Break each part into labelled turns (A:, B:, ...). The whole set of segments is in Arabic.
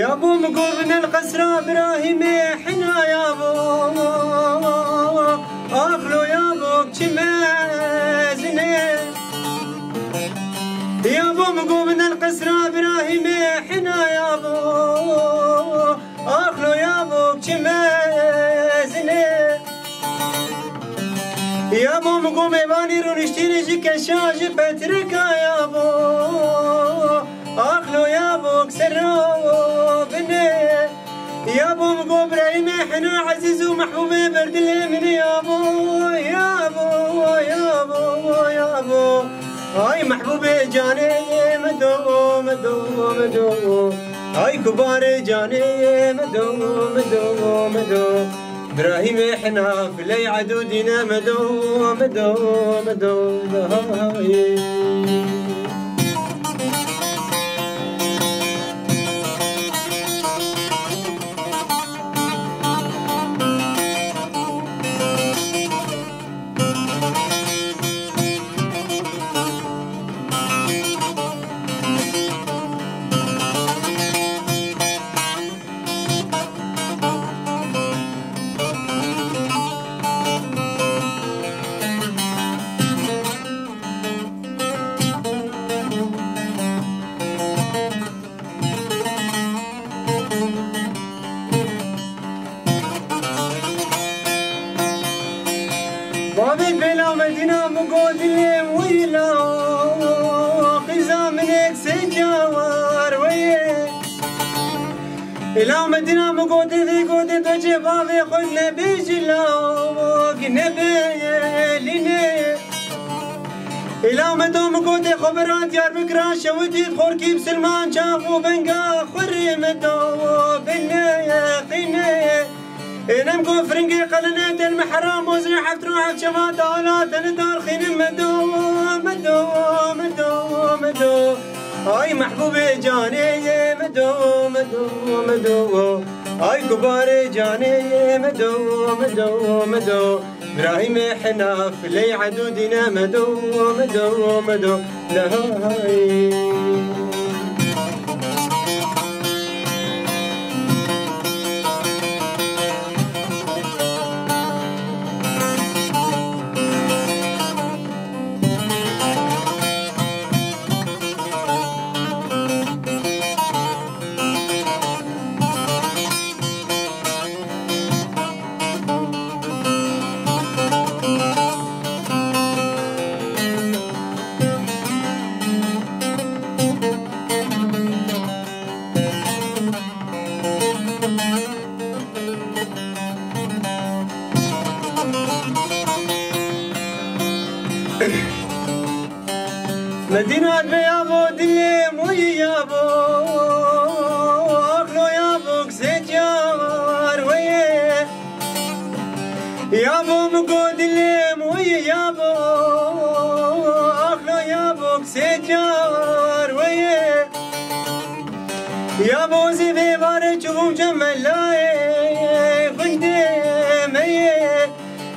A: يا ابو مقوم القصر ابراهيم حنا يا ابو اخلو يا ابو كمازني يا ابو مقوم القصر ابراهيم حنا يا ابو اخلو يا ابو كمازني يا ابو مقوم باني رونشتيني جيك شاج بتركا يا ابو اخلو يا ابو كسروبني يا ابو مقوم ابراهيم حنا عزيز ومحبوب برد اليمن يا ابو يا ابو يا ابو يا ابو هاي محبوب جاني مدو مدو مدو هاي كبار جاني مدو مدو مدو ابراهيم حنا في لي عدودنا مدو مدو مدو هاي بابي بلا مدينة مقود اللي ويلا خزامنك سجاور ويه إلا مدينة مقود اللي قود توجه بابي خذنا بجلا قنبي ليني إلا مدو مقود خبرات يار بكرا شودي خوركي بسلمان شافو بنقا خري مدو بالنيقيني إنم كفرنجي قلنا دل محرام وزن حفت روح بشمات آلات ندار خين مدو مدو مدو مدو هاي محبوبي جاني مدو مدو مدو هاي كباري جاني مدو مدو مدو ابراهيم حنا في لي عدودنا مدو مدو مدو لهاي مدينة بيابو دليم ويابو أخلو يابوك سجار ويه يابو مقود دليم ويابو أخلو يابوك سجار ويه يابو زيبي باري شوفو مجمل لاي خندي ميه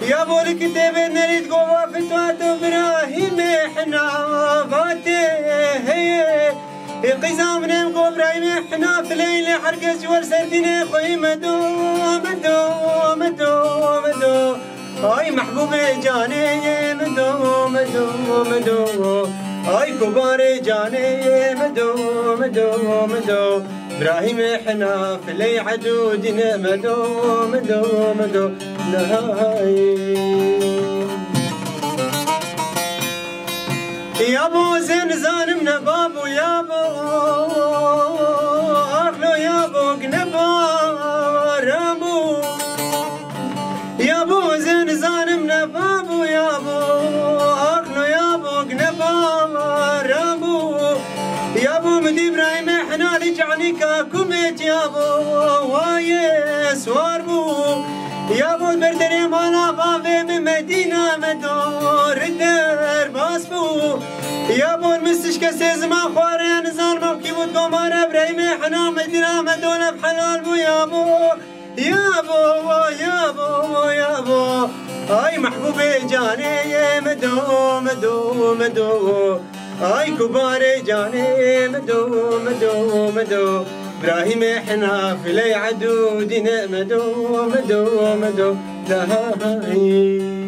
A: يابو الكتاب نريد قوة فتوات ابراهيم حنا فاتي هي قزام نم ابراهيم حنا في ليل حرقة جوار سردين خوي مدو مدو مدو مدو هاي محبوب جاني مدو مدو مدو هاي كبار جاني مدو مدو مدو ابراهيم حنا في لي عدودنا مدو مدو مدو لهاي يابو زنزان من بابو يابو اخلو يابو قنبا رامو يابو زنزان من بابو يابو اخلو يابو قنبا رامو يابو مدي ابراهيم حنا لجعني كاكوميت يابو واي سواربو يابو بردري مالا بابي من مدينة مدور الدر باسبو يابو المستشكى سيزما خواري نزال موكي بود قمار ابراهيم حنا مدينة مدونة بحلال بو يابو يابو يابو يابو هاي محبوبي جاني مدو مدو مدو هاي كباري جاني مدو مدو مدو إبراهيم إحنا في لي عدو دينا مدو مدو مدو دهاي